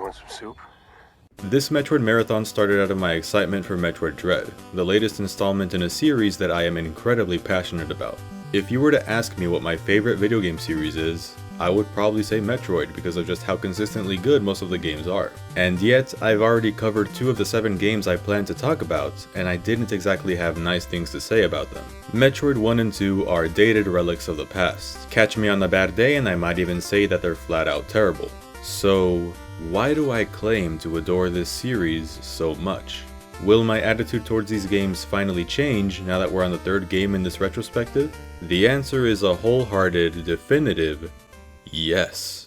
want some soup? This Metroid marathon started out of my excitement for Metroid Dread, the latest installment in a series that I am incredibly passionate about. If you were to ask me what my favorite video game series is, I would probably say Metroid because of just how consistently good most of the games are. And yet, I've already covered 2 of the 7 games I planned to talk about, and I didn't exactly have nice things to say about them. Metroid 1 and 2 are dated relics of the past. Catch me on a bad day and I might even say that they're flat out terrible. So, why do I claim to adore this series so much? Will my attitude towards these games finally change now that we're on the 3rd game in this retrospective? The answer is a wholehearted, definitive yes.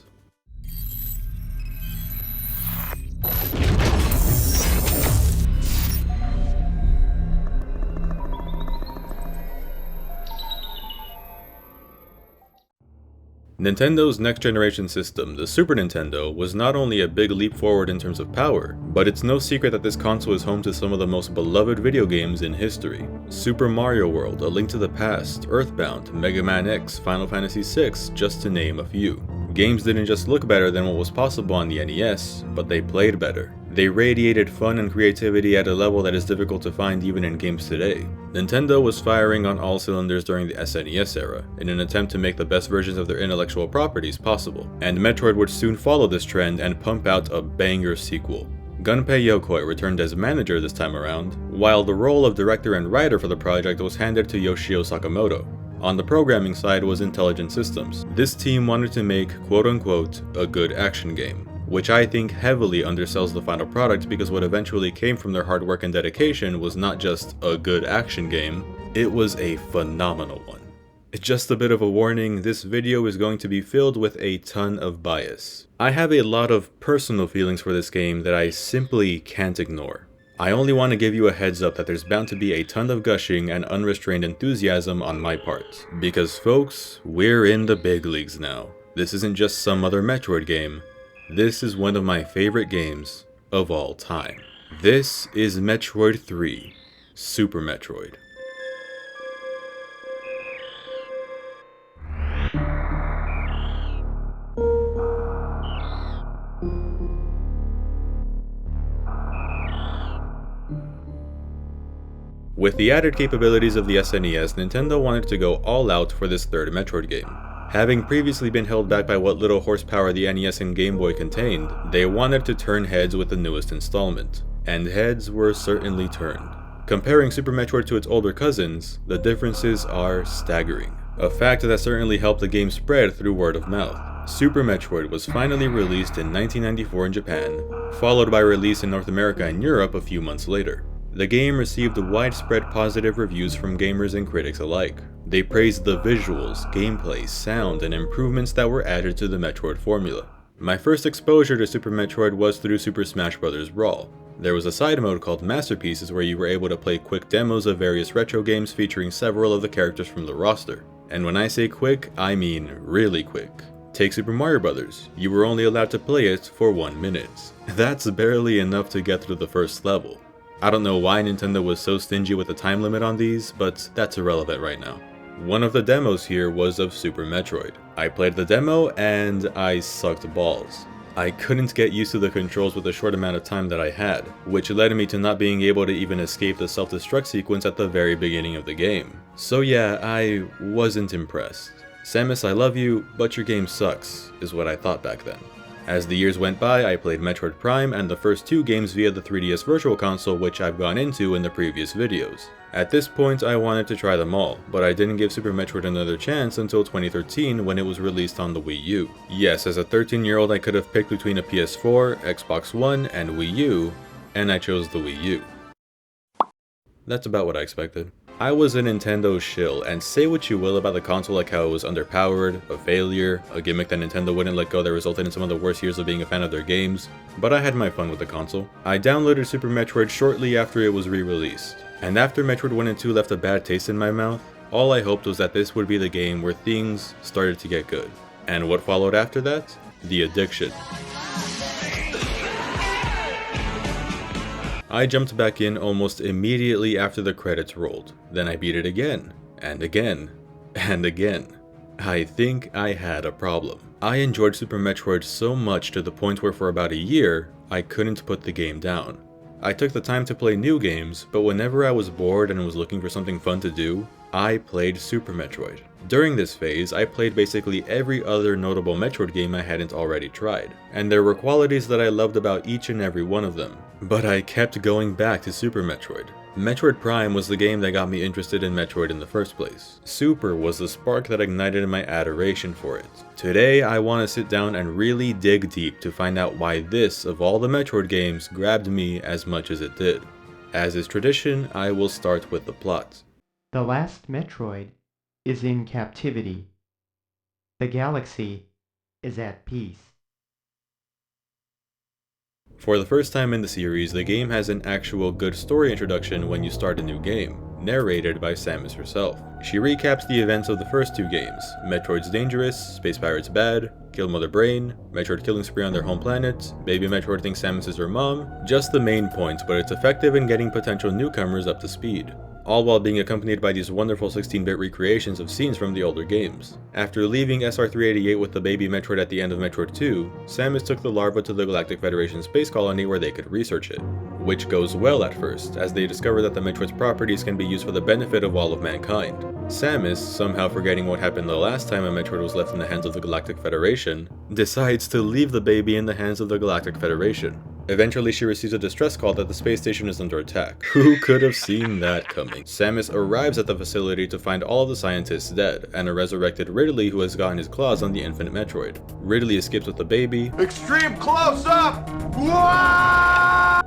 Nintendo's next-generation system, the Super Nintendo, was not only a big leap forward in terms of power, but it's no secret that this console is home to some of the most beloved video games in history. Super Mario World, A Link to the Past, Earthbound, Mega Man X, Final Fantasy VI, just to name a few. Games didn't just look better than what was possible on the NES, but they played better. They radiated fun and creativity at a level that is difficult to find even in games today. Nintendo was firing on all cylinders during the SNES era, in an attempt to make the best versions of their intellectual properties possible, and Metroid would soon follow this trend and pump out a banger sequel. Gunpei Yokoi returned as manager this time around, while the role of director and writer for the project was handed to Yoshio Sakamoto. On the programming side was Intelligent Systems. This team wanted to make quote-unquote a good action game, which I think heavily undersells the final product because what eventually came from their hard work and dedication was not just a good action game, it was a phenomenal one. Just a bit of a warning, this video is going to be filled with a ton of bias. I have a lot of personal feelings for this game that I simply can't ignore. I only want to give you a heads up that there's bound to be a ton of gushing and unrestrained enthusiasm on my part. Because folks, we're in the big leagues now. This isn't just some other Metroid game. This is one of my favorite games of all time. This is Metroid 3, Super Metroid. With the added capabilities of the SNES, Nintendo wanted to go all out for this 3rd Metroid game. Having previously been held back by what little horsepower the NES and Gameboy contained, they wanted to turn heads with the newest installment. And heads were certainly turned. Comparing Super Metroid to its older cousins, the differences are staggering. A fact that certainly helped the game spread through word of mouth. Super Metroid was finally released in 1994 in Japan, followed by release in North America and Europe a few months later. The game received widespread positive reviews from gamers and critics alike. They praised the visuals, gameplay, sound, and improvements that were added to the Metroid formula. My first exposure to Super Metroid was through Super Smash Bros. Brawl. There was a side mode called Masterpieces where you were able to play quick demos of various retro games featuring several of the characters from the roster. And when I say quick, I mean really quick. Take Super Mario Bros. You were only allowed to play it for 1 minute. That's barely enough to get through the first level. I don't know why Nintendo was so stingy with the time limit on these, but that's irrelevant right now. One of the demos here was of Super Metroid. I played the demo and I sucked balls. I couldn't get used to the controls with the short amount of time that I had, which led me to not being able to even escape the self-destruct sequence at the very beginning of the game. So yeah, I wasn't impressed. Samus, I love you, but your game sucks, is what I thought back then. As the years went by, I played Metroid Prime and the first 2 games via the 3DS Virtual Console, which I've gone into in the previous videos. At this point, I wanted to try them all, but I didn't give Super Metroid another chance until 2013 when it was released on the Wii U. Yes, as a 13-year-old I could have picked between a PS4, Xbox One, and Wii U, and I chose the Wii U. That's about what I expected. I was a Nintendo shill, and say what you will about the console like how it was underpowered, a failure, a gimmick that Nintendo wouldn't let go that resulted in some of the worst years of being a fan of their games, but I had my fun with the console. I downloaded Super Metroid shortly after it was re-released, and after Metroid 1 and 2 left a bad taste in my mouth, all I hoped was that this would be the game where things started to get good. And what followed after that? The addiction. I jumped back in almost immediately after the credits rolled. Then I beat it again, and again, and again. I think I had a problem. I enjoyed Super Metroid so much to the point where for about a year, I couldn't put the game down. I took the time to play new games, but whenever I was bored and was looking for something fun to do, I played Super Metroid. During this phase, I played basically every other notable Metroid game I hadn't already tried, and there were qualities that I loved about each and every one of them. But I kept going back to Super Metroid. Metroid Prime was the game that got me interested in Metroid in the first place. Super was the spark that ignited my adoration for it. Today, I want to sit down and really dig deep to find out why this, of all the Metroid games, grabbed me as much as it did. As is tradition, I will start with the plot. The last Metroid is in captivity. The galaxy is at peace. For the first time in the series, the game has an actual good story introduction when you start a new game, narrated by Samus herself. She recaps the events of the first two games, Metroid's Dangerous, Space Pirates Bad, Kill Mother Brain, Metroid killing spree on their home planet, Baby Metroid thinks Samus is her mom, just the main points, but it's effective in getting potential newcomers up to speed. All while being accompanied by these wonderful 16-bit recreations of scenes from the older games. After leaving SR-388 with the baby Metroid at the end of Metroid 2, Samus took the larva to the Galactic Federation space colony where they could research it. Which goes well at first, as they discover that the Metroid's properties can be used for the benefit of all of mankind. Samus, somehow forgetting what happened the last time a Metroid was left in the hands of the Galactic Federation, decides to leave the baby in the hands of the Galactic Federation. Eventually, she receives a distress call that the space station is under attack. Who could have seen that coming? Samus arrives at the facility to find all of the scientists dead, and a resurrected Ridley who has gotten his claws on the Infinite Metroid. Ridley escapes with the baby. Extreme close-up!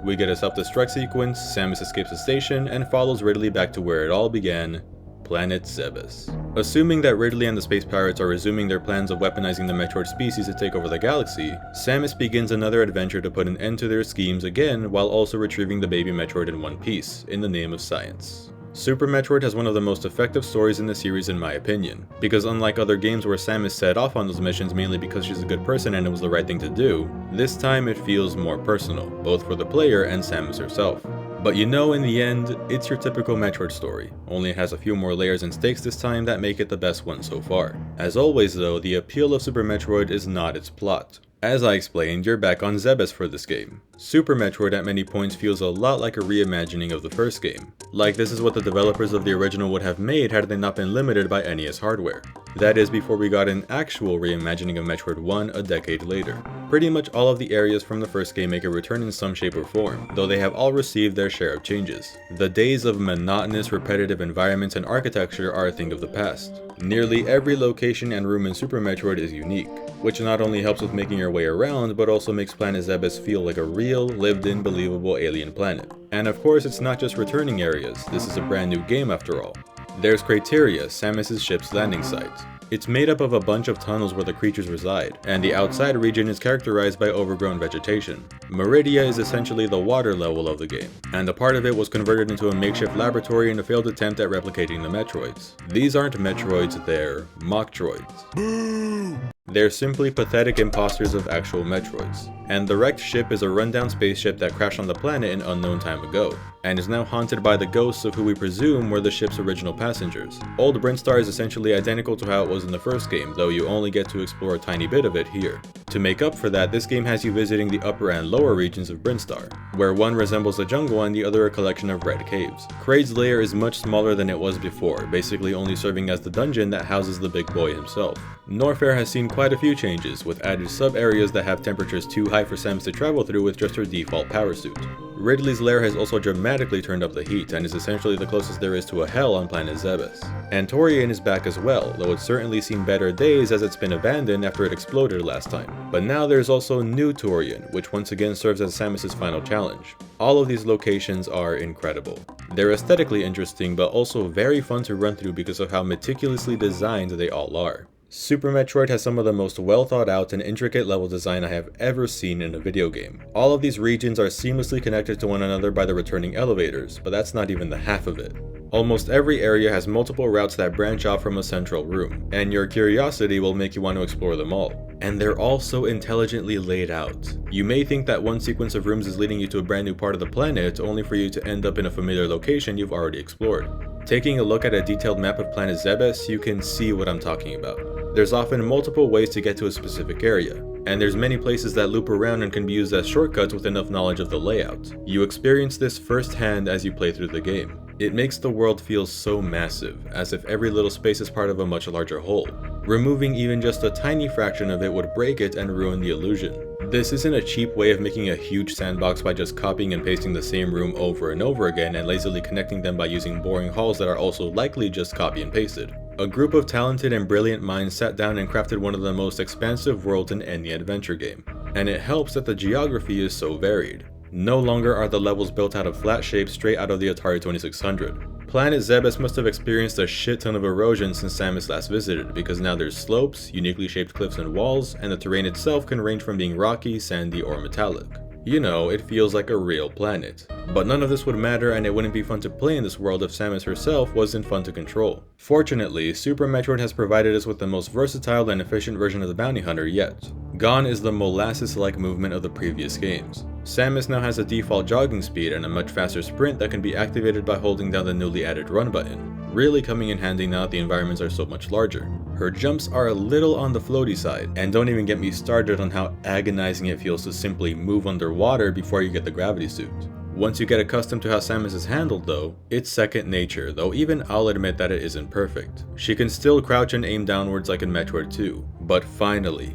We get a self-destruct sequence, Samus escapes the station, and follows Ridley back to where it all began, Planet Zebes. Assuming that Ridley and the Space Pirates are resuming their plans of weaponizing the Metroid species to take over the galaxy, Samus begins another adventure to put an end to their schemes again while also retrieving the baby Metroid in one piece, in the name of science. Super Metroid has one of the most effective stories in the series in my opinion, because unlike other games where Samus set off on those missions mainly because she's a good person and it was the right thing to do, this time it feels more personal, both for the player and Samus herself. But you know, in the end, it's your typical Metroid story, only it has a few more layers and stakes this time that make it the best one so far. As always though, the appeal of Super Metroid is not its plot. As I explained, you're back on Zebes for this game. Super Metroid at many points feels a lot like a reimagining of the first game. Like this is what the developers of the original would have made had they not been limited by NES hardware. That is before we got an actual reimagining of Metroid 1 a decade later. Pretty much all of the areas from the first game make a return in some shape or form, though they have all received their share of changes. The days of monotonous, repetitive environments and architecture are a thing of the past. Nearly every location and room in Super Metroid is unique, which not only helps with making your way around, but also makes Planet Zebes feel like a real, lived-in, believable alien planet. And of course, it's not just returning areas, this is a brand new game after all. There's Crateria, Samus' ship's landing site. It's made up of a bunch of tunnels where the creatures reside, and the outside region is characterized by overgrown vegetation. Meridia is essentially the water level of the game, and a part of it was converted into a makeshift laboratory in a failed attempt at replicating the Metroids. These aren't Metroids, they're Mocktroids. Boo! They're simply pathetic imposters of actual Metroids. And the wrecked ship is a rundown spaceship that crashed on the planet an unknown time ago, and is now haunted by the ghosts of who we presume were the ship's original passengers. Old Brinstar is essentially identical to how it was in the first game, though you only get to explore a tiny bit of it here. To make up for that, this game has you visiting the upper and lower regions of Brinstar, where one resembles a jungle and the other a collection of red caves. Kraid's lair is much smaller than it was before, basically only serving as the dungeon that houses the big boy himself. Norfair has seen quite a few changes, with added sub-areas that have temperatures too high for Samus to travel through with just her default power suit. Ridley's lair has also dramatically turned up the heat and is essentially the closest there is to a hell on Planet Zebes. Antorian is back as well, though it's certainly seen better days as it's been abandoned after it exploded last time. But now there's also New Torian, which once again serves as Samus' final challenge. All of these locations are incredible. They're aesthetically interesting, but also very fun to run through because of how meticulously designed they all are. Super Metroid has some of the most well thought out and intricate level design I have ever seen in a video game. All of these regions are seamlessly connected to one another by the returning elevators, but that's not even the half of it. Almost every area has multiple routes that branch off from a central room, and your curiosity will make you want to explore them all. And they're all so intelligently laid out. You may think that one sequence of rooms is leading you to a brand new part of the planet, only for you to end up in a familiar location you've already explored. Taking a look at a detailed map of planet Zebes, you can see what I'm talking about. There's often multiple ways to get to a specific area, and there's many places that loop around and can be used as shortcuts with enough knowledge of the layout. You experience this firsthand as you play through the game. It makes the world feel so massive, as if every little space is part of a much larger whole. Removing even just a tiny fraction of it would break it and ruin the illusion. This isn't a cheap way of making a huge sandbox by just copying and pasting the same room over and over again and lazily connecting them by using boring halls that are also likely just copy and pasted. A group of talented and brilliant minds sat down and crafted one of the most expansive worlds in any adventure game. And it helps that the geography is so varied. No longer are the levels built out of flat shapes straight out of the Atari 2600. Planet Zebes must have experienced a shit ton of erosion since Samus last visited, because now there's slopes, uniquely shaped cliffs and walls, and the terrain itself can range from being rocky, sandy, or metallic. You know, it feels like a real planet. But none of this would matter, and it wouldn't be fun to play in this world if Samus herself wasn't fun to control. Fortunately, Super Metroid has provided us with the most versatile and efficient version of the bounty hunter yet. Gone is the molasses-like movement of the previous games. Samus now has a default jogging speed and a much faster sprint that can be activated by holding down the newly added run button, really coming in handy now that the environments are so much larger. Her jumps are a little on the floaty side, and don't even get me started on how agonizing it feels to simply move underwater before you get the gravity suit. Once you get accustomed to how Samus is handled though, it's second nature, though even I'll admit that it isn't perfect. She can still crouch and aim downwards like in Metroid 2, but finally,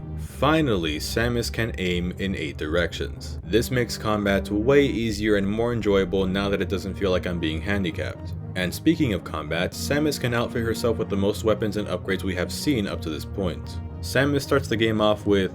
Samus can aim in 8 directions. This makes combat way easier and more enjoyable now that it doesn't feel like I'm being handicapped. And speaking of combat, Samus can outfit herself with the most weapons and upgrades we have seen up to this point. Samus starts the game off with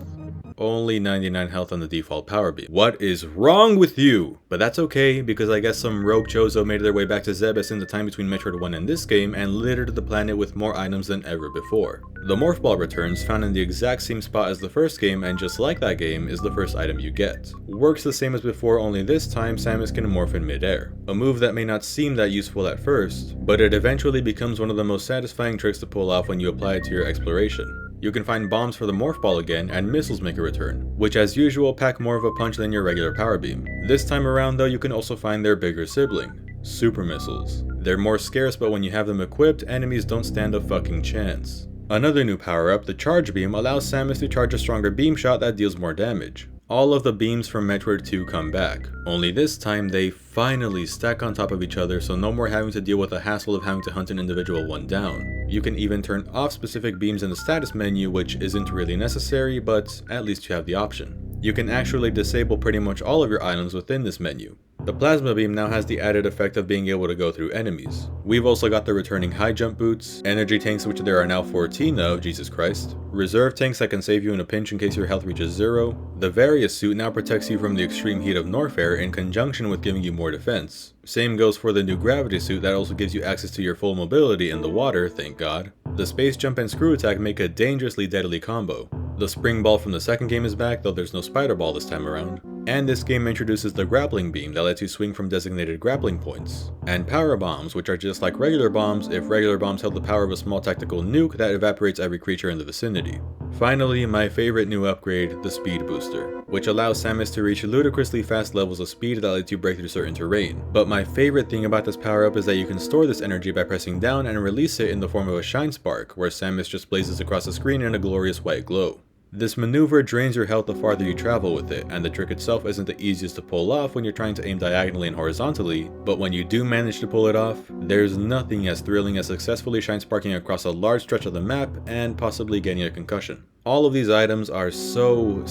only 99 health on the default power beam. What is wrong with you? But that's okay, because I guess some rogue chozo made their way back to Zebes in the time between Metroid 1 and this game and littered the planet with more items than ever before. The Morph Ball returns, found in the exact same spot as the first game, and just like that game, is the first item you get. Works the same as before, only this time Samus can morph in midair. A move that may not seem that useful at first, but it eventually becomes one of the most satisfying tricks to pull off when you apply it to your exploration. You can find bombs for the Morph Ball again, and missiles make a return, which as usual pack more of a punch than your regular power beam. This time around though, you can also find their bigger sibling, Super Missiles. They're more scarce, but when you have them equipped, enemies don't stand a fucking chance. Another new power-up, the Charge Beam, allows Samus to charge a stronger beam shot that deals more damage. All of the beams from Metroid 2 come back, only this time they finally stack on top of each other, so no more having to deal with the hassle of having to hunt an individual one down. You can even turn off specific beams in the status menu, which isn't really necessary, but at least you have the option. You can actually disable pretty much all of your items within this menu. The Plasma Beam now has the added effect of being able to go through enemies. We've also got the returning high jump boots, energy tanks which there are now 14 of, Jesus Christ, reserve tanks that can save you in a pinch in case your health reaches 0, the Various suit now protects you from the extreme heat of Norfair in conjunction with giving you more defense. Same goes for the new gravity suit that also gives you access to your full mobility in the water, thank god. The space jump and screw attack make a dangerously deadly combo. The spring ball from the second game is back, though there's no spider ball this time around. And this game introduces the grappling beam that lets you swing from designated grappling points. And power bombs, which are just like regular bombs if regular bombs held the power of a small tactical nuke that evaporates every creature in the vicinity. Finally, my favorite new upgrade, the speed booster, which allows Samus to reach ludicrously fast levels of speed that lets you break through certain terrain. But my favorite thing about this power up is that you can store this energy by pressing down and release it in the form of a shine spark, where Samus just blazes across the screen in a glorious white glow. This maneuver drains your health the farther you travel with it, and the trick itself isn't the easiest to pull off when you're trying to aim diagonally and horizontally, but when you do manage to pull it off, there's nothing as thrilling as successfully shine sparking across a large stretch of the map and possibly getting a concussion. All of these items are so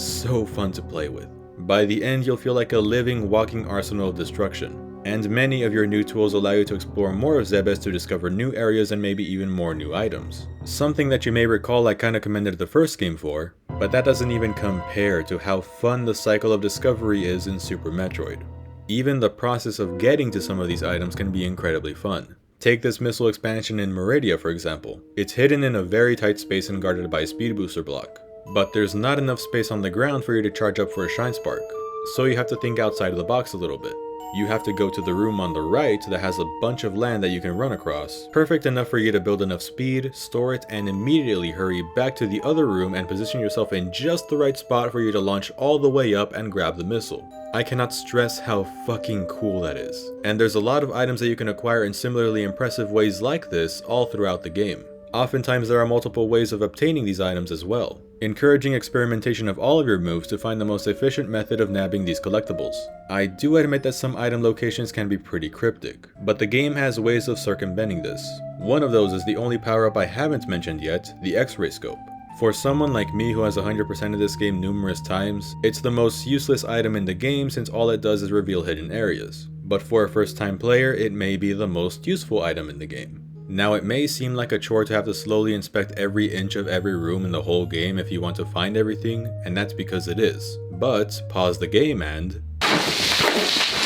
fun to play with. By the end, you'll feel like a living, walking arsenal of destruction. And many of your new tools allow you to explore more of Zebes to discover new areas and maybe even more new items. Something that you may recall I kinda commended the first game for, but that doesn't even compare to how fun the cycle of discovery is in Super Metroid. Even the process of getting to some of these items can be incredibly fun. Take this missile expansion in Meridia for example. It's hidden in a very tight space and guarded by a speed booster block. But there's not enough space on the ground for you to charge up for a shine spark, so you have to think outside of the box a little bit. You have to go to the room on the right that has a bunch of land that you can run across, perfect enough for you to build enough speed, store it, and immediately hurry back to the other room and position yourself in just the right spot for you to launch all the way up and grab the missile. I cannot stress how fucking cool that is. And there's a lot of items that you can acquire in similarly impressive ways like this all throughout the game. Oftentimes there are multiple ways of obtaining these items as well, encouraging experimentation of all of your moves to find the most efficient method of nabbing these collectibles. I do admit that some item locations can be pretty cryptic, but the game has ways of circumventing this. One of those is the only power-up I haven't mentioned yet, the X-ray scope. For someone like me who has 100% of this game numerous times, it's the most useless item in the game since all it does is reveal hidden areas. But for a first-time player, it may be the most useful item in the game. Now it may seem like a chore to have to slowly inspect every inch of every room in the whole game if you want to find everything, and that's because it is. But pause the game and...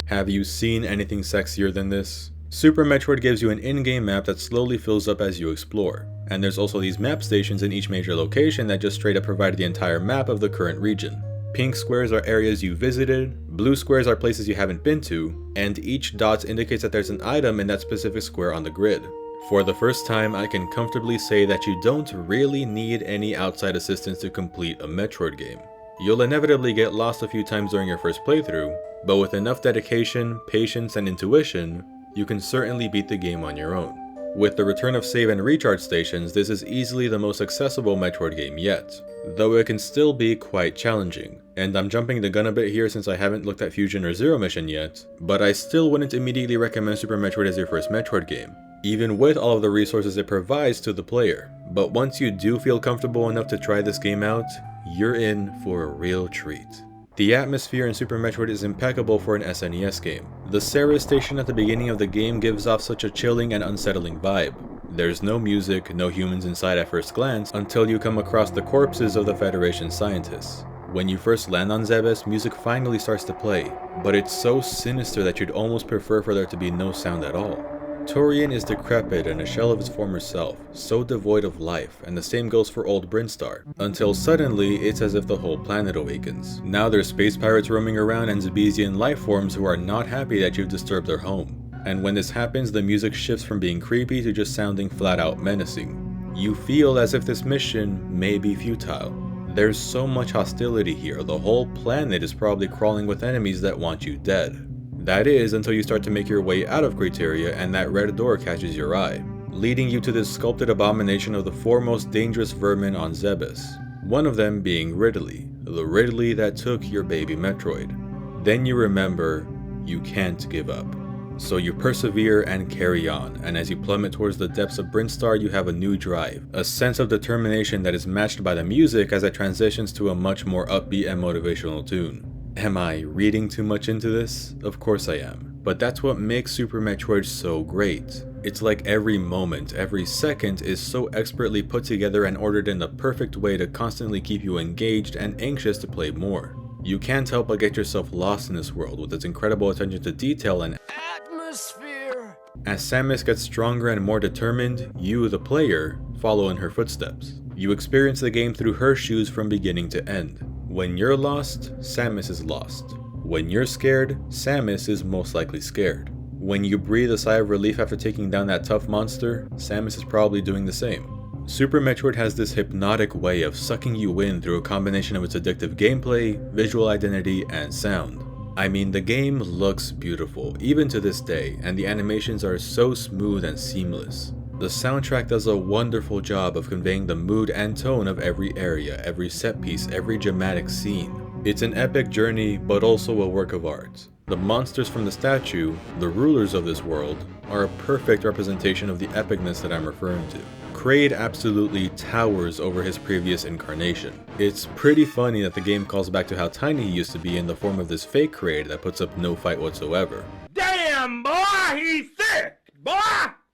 have you seen anything sexier than this? Super Metroid gives you an in-game map that slowly fills up as you explore. And there's also these map stations in each major location that just straight up provide the entire map of the current region. Pink squares are areas you visited, blue squares are places you haven't been to, and each dot indicates that there's an item in that specific square on the grid. For the first time, I can comfortably say that you don't really need any outside assistance to complete a Metroid game. You'll inevitably get lost a few times during your first playthrough, but with enough dedication, patience, and intuition, you can certainly beat the game on your own. With the return of save and recharge stations, this is easily the most accessible Metroid game yet, though it can still be quite challenging. And I'm jumping the gun a bit here since I haven't looked at Fusion or Zero Mission yet, but I still wouldn't immediately recommend Super Metroid as your first Metroid game, even with all of the resources it provides to the player. But once you do feel comfortable enough to try this game out, you're in for a real treat. The atmosphere in Super Metroid is impeccable for an SNES game. The Ceres station at the beginning of the game gives off such a chilling and unsettling vibe. There's no music, no humans inside at first glance, until you come across the corpses of the Federation scientists. When you first land on Zebes, music finally starts to play, but it's so sinister that you'd almost prefer for there to be no sound at all. Torian is decrepit and a shell of his former self, so devoid of life, and the same goes for old Brinstar, until suddenly it's as if the whole planet awakens. Now there's space pirates roaming around and Zebesian life forms who are not happy that you've disturbed their home. And when this happens, the music shifts from being creepy to just sounding flat out menacing. You feel as if this mission may be futile. There's so much hostility here, the whole planet is probably crawling with enemies that want you dead. That is, until you start to make your way out of Criteria and that red door catches your eye, leading you to this sculpted abomination of the four most dangerous vermin on Zebes. One of them being Ridley, the Ridley that took your baby Metroid. Then you remember, you can't give up. So you persevere and carry on, and as you plummet towards the depths of Brinstar, you have a new drive, a sense of determination that is matched by the music as it transitions to a much more upbeat and motivational tune. Am I reading too much into this? Of course I am. But that's what makes Super Metroid so great. It's like every moment, every second is so expertly put together and ordered in the perfect way to constantly keep you engaged and anxious to play more. You can't help but get yourself lost in this world with its incredible attention to detail and atmosphere. As Samus gets stronger and more determined, you, the player, follow in her footsteps. You experience the game through her shoes from beginning to end. When you're lost, Samus is lost. When you're scared, Samus is most likely scared. When you breathe a sigh of relief after taking down that tough monster, Samus is probably doing the same. Super Metroid has this hypnotic way of sucking you in through a combination of its addictive gameplay, visual identity, and sound. I mean, the game looks beautiful, even to this day, and the animations are so smooth and seamless. The soundtrack does a wonderful job of conveying the mood and tone of every area, every set piece, every dramatic scene. It's an epic journey, but also a work of art. The monsters from the statue, the rulers of this world, are a perfect representation of the epicness that I'm referring to. Kraid absolutely towers over his previous incarnation. It's pretty funny that the game calls back to how tiny he used to be in the form of this fake Kraid that puts up no fight whatsoever. Damn, boy, he's thick, boy!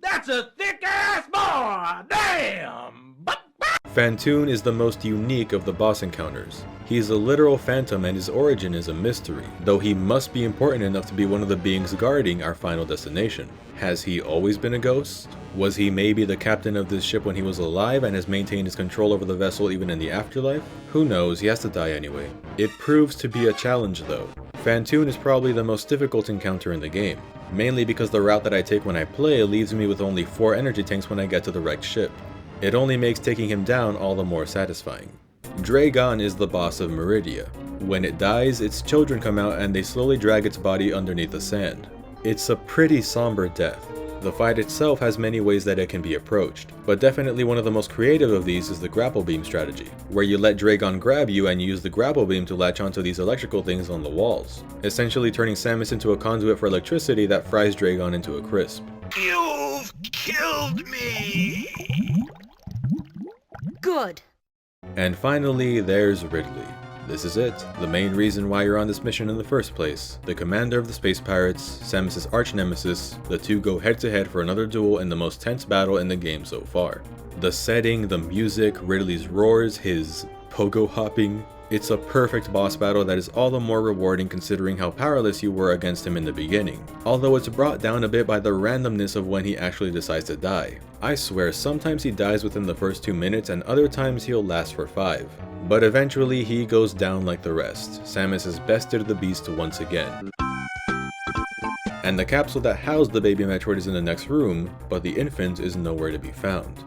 That's a thick-ass boy! Damn! Phantoon is the most unique of the boss encounters. He's a literal phantom and his origin is a mystery, though he must be important enough to be one of the beings guarding our final destination. Has he always been a ghost? Was he maybe the captain of this ship when he was alive and has maintained his control over the vessel even in the afterlife? Who knows, he has to die anyway. It proves to be a challenge though. Phantoon is probably the most difficult encounter in the game, mainly because the route that I take when I play leaves me with only 4 energy tanks when I get to the right ship. It only makes taking him down all the more satisfying. Dragon is the boss of Meridia. When it dies, its children come out and they slowly drag its body underneath the sand. It's a pretty somber death. The fight itself has many ways that it can be approached, but definitely one of the most creative of these is the grapple beam strategy, where you let Dragon grab you and you use the grapple beam to latch onto these electrical things on the walls, essentially turning Samus into a conduit for electricity that fries Dragon into a crisp. You've killed me! Good. And finally, there's Ridley. This is it, the main reason why you're on this mission in the first place. The commander of the Space Pirates, Samus' arch-nemesis, the two go head-to-head for another duel in the most tense battle in the game so far. The setting, the music, Ridley's roars, his pogo hopping, it's a perfect boss battle that is all the more rewarding considering how powerless you were against him in the beginning, although it's brought down a bit by the randomness of when he actually decides to die. I swear, sometimes he dies within the first 2 minutes and other times he'll last for 5. But eventually he goes down like the rest. Samus has bested the beast once again. And the capsule that housed the baby Metroid is in the next room, but the infant is nowhere to be found.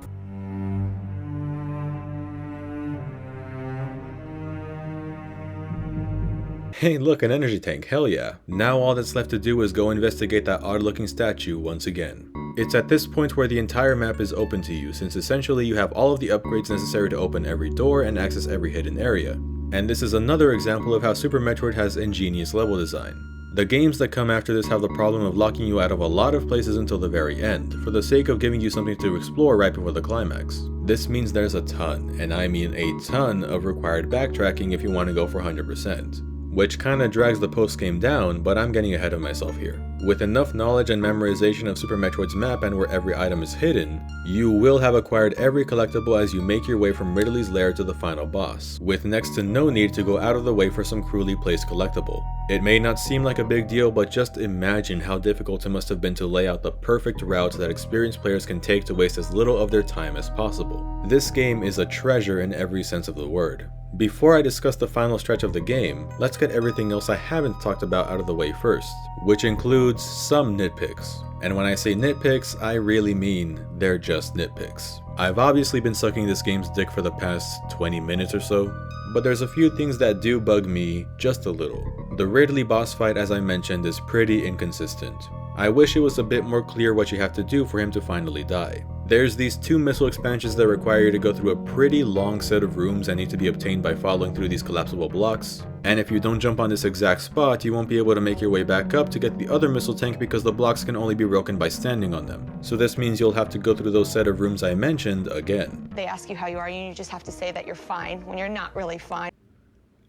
Hey look, an energy tank, hell yeah. Now all that's left to do is go investigate that odd looking statue once again. It's at this point where the entire map is open to you, since essentially you have all of the upgrades necessary to open every door and access every hidden area. And this is another example of how Super Metroid has ingenious level design. The games that come after this have the problem of locking you out of a lot of places until the very end, for the sake of giving you something to explore right before the climax. This means there's a ton, and I mean a ton, of required backtracking if you want to go for 100%. Which kinda drags the post-game down, but I'm getting ahead of myself here. With enough knowledge and memorization of Super Metroid's map and where every item is hidden, you will have acquired every collectible as you make your way from Ridley's lair to the final boss, with next to no need to go out of the way for some cruelly placed collectible. It may not seem like a big deal, but just imagine how difficult it must have been to lay out the perfect route that experienced players can take to waste as little of their time as possible. This game is a treasure in every sense of the word. Before I discuss the final stretch of the game, let's get everything else I haven't talked about out of the way first, which includes some nitpicks. And when I say nitpicks, I really mean they're just nitpicks. I've obviously been sucking this game's dick for the past 20 minutes or so, but there's a few things that do bug me just a little. The Ridley boss fight, as I mentioned, is pretty inconsistent. I wish it was a bit more clear what you have to do for him to finally die. There's these 2 missile expansions that require you to go through a pretty long set of rooms that need to be obtained by following through these collapsible blocks, and if you don't jump on this exact spot, you won't be able to make your way back up to get the other missile tank because the blocks can only be broken by standing on them. So this means you'll have to go through those set of rooms I mentioned again. They ask you how you are, and you just have to say that you're fine when you're not really fine.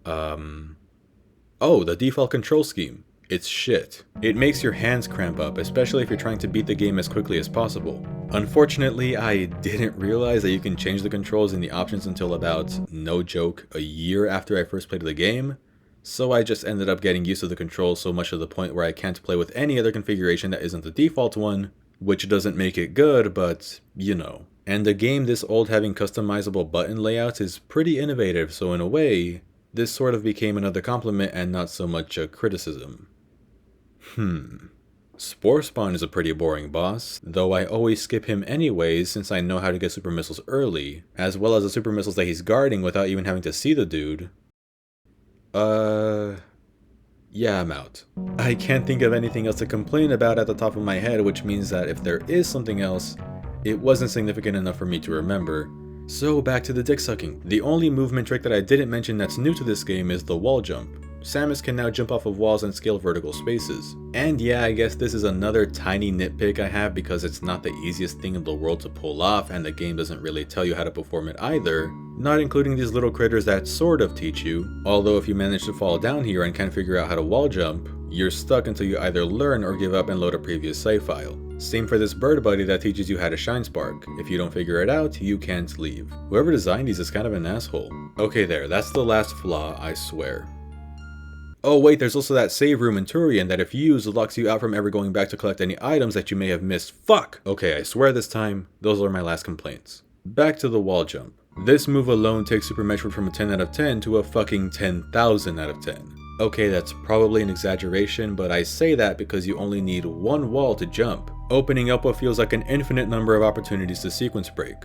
Oh, the default control scheme. It's shit. It makes your hands cramp up, especially if you're trying to beat the game as quickly as possible. Unfortunately, I didn't realize that you can change the controls in the options until about, no joke, a year after I first played the game. So I just ended up getting used to the controls so much to the point where I can't play with any other configuration that isn't the default one, which doesn't make it good, but you know. And a game this old having customizable button layouts is pretty innovative, so in a way, this sort of became another compliment and not so much a criticism. Spore Spawn is a pretty boring boss, though I always skip him anyways since I know how to get super missiles early, as well as the super missiles that he's guarding without even having to see the dude. Yeah, I'm out. I can't think of anything else to complain about at the top of my head, which means that if there is something else, it wasn't significant enough for me to remember. So back to the dick sucking. The only movement trick that I didn't mention that's new to this game is the wall jump. Samus can now jump off of walls and scale vertical spaces. And yeah, I guess this is another tiny nitpick I have because it's not the easiest thing in the world to pull off and the game doesn't really tell you how to perform it either, not including these little critters that sort of teach you, although if you manage to fall down here and can't figure out how to wall jump, you're stuck until you either learn or give up and load a previous save file. Same for this bird buddy that teaches you how to shine spark. If you don't figure it out, you can't leave. Whoever designed these is kind of an asshole. Okay there, that's the last flaw, I swear. Oh wait, there's also that save room in Turian that if used locks you out from ever going back to collect any items that you may have missed. Fuck! Okay, I swear this time, those are my last complaints. Back to the wall jump. This move alone takes Super Metroid from a 10 out of 10 to a fucking 10,000 out of 10. Okay, that's probably an exaggeration, but I say that because you only need one wall to jump, opening up what feels like an infinite number of opportunities to sequence break.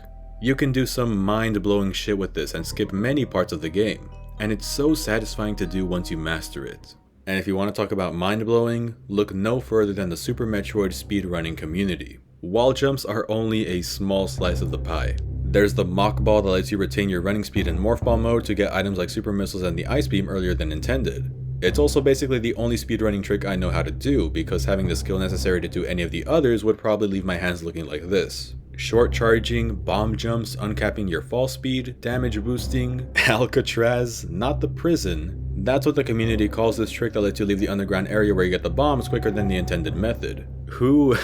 You can do some mind-blowing shit with this and skip many parts of the game, and it's so satisfying to do once you master it. And if you want to talk about mind-blowing, look no further than the Super Metroid speedrunning community. Wall jumps are only a small slice of the pie. There's the Mach Ball that lets you retain your running speed in Morph Ball mode to get items like Super Missiles and the Ice Beam earlier than intended. It's also basically the only speedrunning trick I know how to do, because having the skill necessary to do any of the others would probably leave my hands looking like this. Short charging, bomb jumps, uncapping your fall speed, damage boosting, Alcatraz, not the prison. That's what the community calls this trick that lets you leave the underground area where you get the bombs quicker than the intended method. Who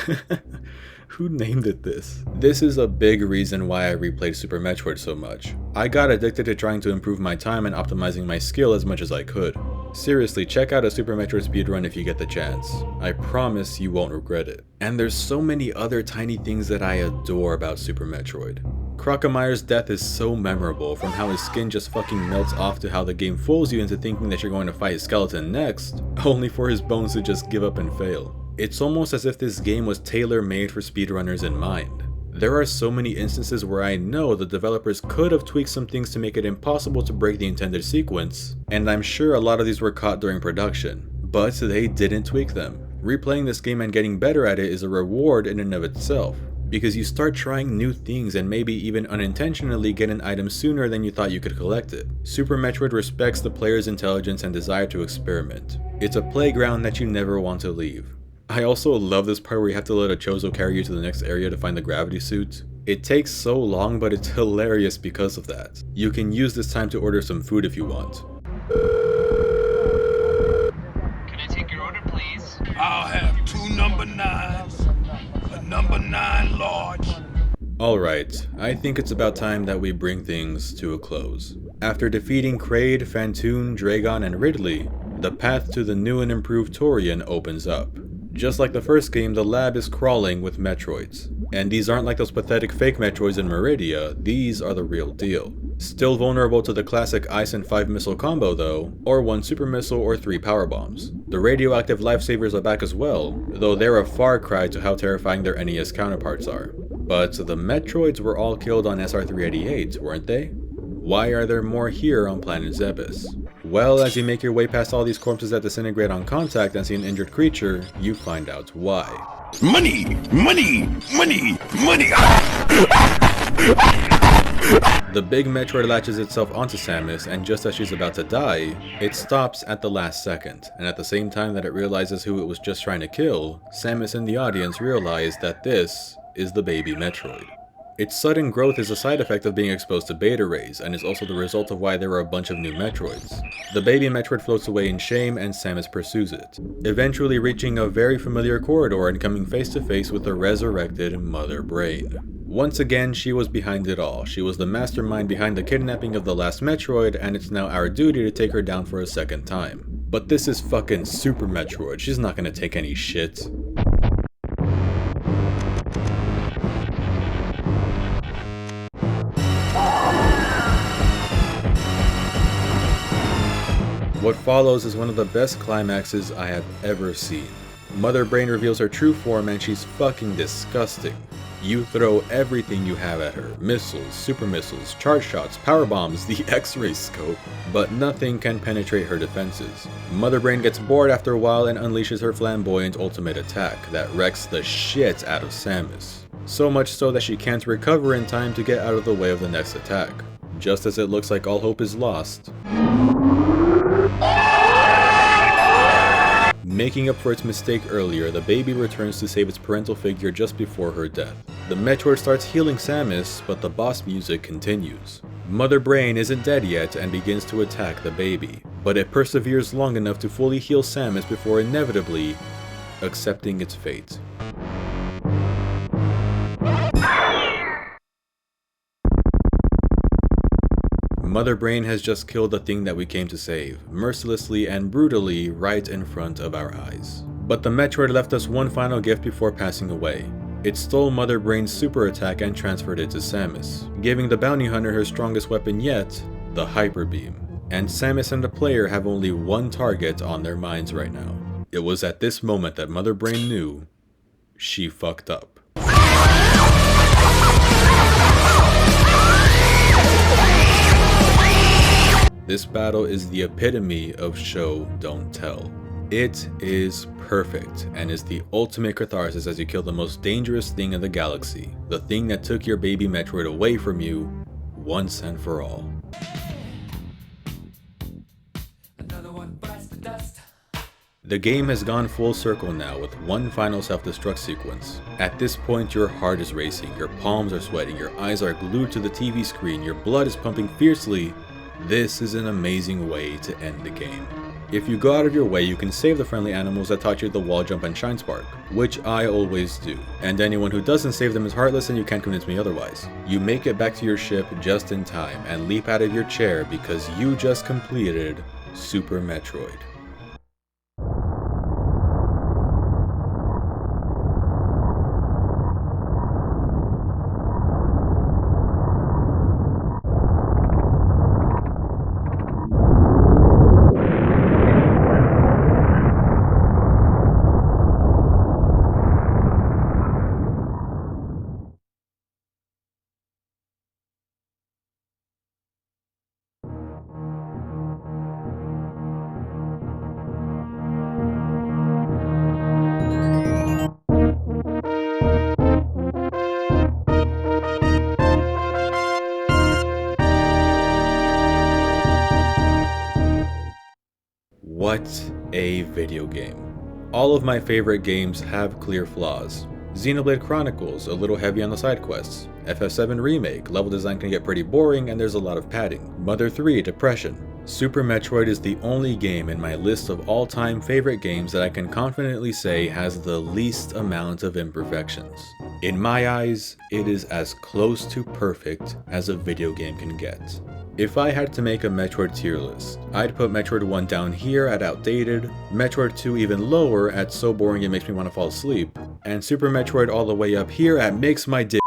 named it this? This is a big reason why I replayed Super Metroid so much. I got addicted to trying to improve my time and optimizing my skill as much as I could. Seriously, check out a Super Metroid speedrun if you get the chance. I promise you won't regret it. And there's so many other tiny things that I adore about Super Metroid. Crocamire's death is so memorable, from how his skin just fucking melts off to how the game fools you into thinking that you're going to fight his skeleton next, only for his bones to just give up and fail. It's almost as if this game was tailor-made for speedrunners in mind. There are so many instances where I know the developers could have tweaked some things to make it impossible to break the intended sequence, and I'm sure a lot of these were caught during production, but they didn't tweak them. Replaying this game and getting better at it is a reward in and of itself, because you start trying new things and maybe even unintentionally get an item sooner than you thought you could collect it. Super Metroid respects the player's intelligence and desire to experiment. It's a playground that you never want to leave. I also love this part where you have to let a Chozo carry you to the next area to find the gravity suit. It takes so long, but it's hilarious because of that. You can use this time to order some food if you want. Can I take your order, please? I'll have 2 number 9s, a number 9 large. Alright, I think it's about time that we bring things to a close. After defeating Kraid, Phantoon, Dragon, and Ridley, the path to the new and improved Torian opens up. Just like the first game, the lab is crawling with Metroids. And these aren't like those pathetic fake Metroids in Meridia, these are the real deal. Still vulnerable to the classic Ice and 5 missile combo though, or 1 super missile or 3 power bombs. The radioactive lifesavers are back as well, though they're a far cry to how terrifying their NES counterparts are. But the Metroids were all killed on SR388, weren't they? Why are there more here on planet Zebes? Well, as you make your way past all these corpses that disintegrate on contact and see an injured creature, you find out why. Money, money, money, money. The big Metroid latches itself onto Samus, and just as she's about to die, it stops at the last second, and at the same time that it realizes who it was just trying to kill, Samus and the audience realize that this is the baby Metroid. Its sudden growth is a side effect of being exposed to beta rays, and is also the result of why there are a bunch of new Metroids. The baby Metroid floats away in shame, and Samus pursues it, eventually reaching a very familiar corridor and coming face to face with the resurrected Mother Brain. Once again, she was behind it all. She was the mastermind behind the kidnapping of the last Metroid, and it's now our duty to take her down for a second time. But this is fucking Super Metroid, she's not gonna take any shit. What follows is one of the best climaxes I have ever seen. Mother Brain reveals her true form and she's fucking disgusting. You throw everything you have at her, missiles, super missiles, charge shots, power bombs, the X-ray scope, but nothing can penetrate her defenses. Mother Brain gets bored after a while and unleashes her flamboyant ultimate attack that wrecks the shit out of Samus. So much so that she can't recover in time to get out of the way of the next attack. Just as it looks like all hope is lost, making up for its mistake earlier, the baby returns to save its parental figure just before her death. The Metroid starts healing Samus, but the boss music continues. Mother Brain isn't dead yet and begins to attack the baby, but it perseveres long enough to fully heal Samus before inevitably accepting its fate. Mother Brain has just killed the thing that we came to save, mercilessly and brutally right in front of our eyes. But the Metroid left us one final gift before passing away. It stole Mother Brain's super attack and transferred it to Samus, giving the bounty hunter her strongest weapon yet, the Hyper Beam. and Samus and the player have only one target on their minds right now. It was at this moment that Mother Brain knew she fucked up. This battle is the epitome of show, don't tell. It is perfect and is the ultimate catharsis as you kill the most dangerous thing in the galaxy, the thing that took your baby Metroid away from you once and for all. The game has gone full circle now with one final self-destruct sequence. At this point, your heart is racing, your palms are sweating, your eyes are glued to the TV screen, your blood is pumping fiercely. This is an amazing way to end the game. If you go out of your way, you can save the friendly animals that taught you the wall jump and shine spark, which I always do. And anyone who doesn't save them is heartless and you can't convince me otherwise. You make it back to your ship just in time and leap out of your chair because you just completed Super Metroid. What a video game. All of my favorite games have clear flaws. Xenoblade Chronicles, a little heavy on the side quests. FF7 Remake, level design can get pretty boring and there's a lot of padding. Mother 3, Depression. Super Metroid is the only game in my list of all-time favorite games that I can confidently say has the least amount of imperfections. In my eyes, it is as close to perfect as a video game can get. If I had to make a Metroid tier list, I'd put Metroid 1 down here at outdated, Metroid 2 even lower at so boring it makes me want to fall asleep, and Super Metroid all the way up here at makes my dick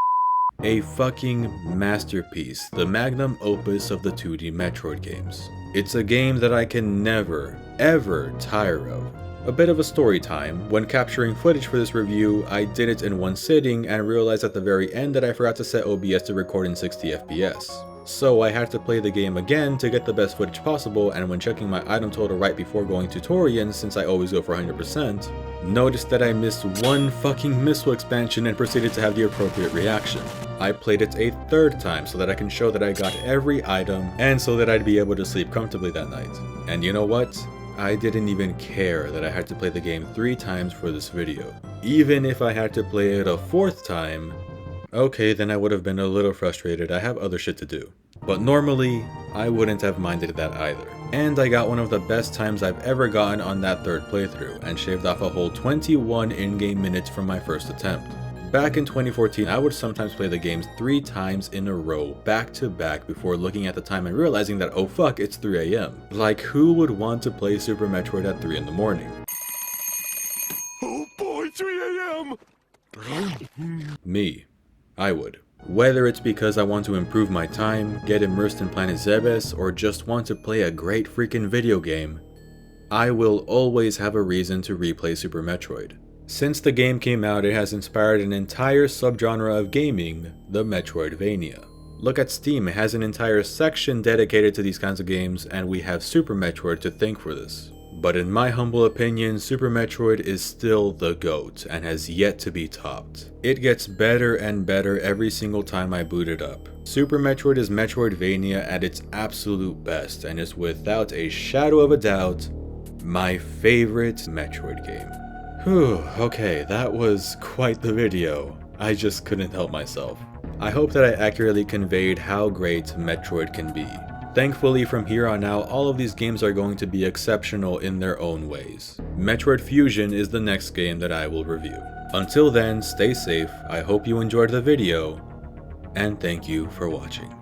a fucking masterpiece, the magnum opus of the 2D Metroid games. It's a game that I can never, ever tire of. A bit of a story time. When capturing footage for this review, I did it in one sitting and realized at the very end that I forgot to set OBS to record in 60 FPS. So I had to play the game again to get the best footage possible, and when checking my item total right before going to Torian, since I always go for 100%, noticed that I missed one fucking missile expansion and proceeded to have the appropriate reaction. I played it a third time so that I can show that I got every item and so that I'd be able to sleep comfortably that night. And you know what? I didn't even care that I had to play the game 3 times for this video. Even if I had to play it a 4th time, okay, then I would have been a little frustrated. I have other shit to do. But normally, I wouldn't have minded that either. And I got one of the best times I've ever gotten on that 3rd playthrough, and shaved off a whole 21 in-game minutes from my first attempt. Back in 2014, I would sometimes play the games 3 times in a row, back to back, before looking at the time and realizing that, oh fuck, it's 3 AM. Like, who would want to play Super Metroid at 3 in the morning? Oh boy, 3 a.m. Me. I would. Whether it's because I want to improve my time, get immersed in Planet Zebes, or just want to play a great freaking video game, I will always have a reason to replay Super Metroid. Since the game came out, it has inspired an entire subgenre of gaming, the Metroidvania. Look at Steam, it has an entire section dedicated to these kinds of games, and we have Super Metroid to thank for this. But in my humble opinion, Super Metroid is still the GOAT and has yet to be topped. It gets better and better every single time I boot it up. Super Metroid is Metroidvania at its absolute best and is without a shadow of a doubt my favorite Metroid game. Whew, okay, that was quite the video. I just couldn't help myself. I hope that I accurately conveyed how great Metroid can be. Thankfully, from here on out, all of these games are going to be exceptional in their own ways. Metroid Fusion is the next game that I will review. Until then, stay safe, I hope you enjoyed the video, and thank you for watching.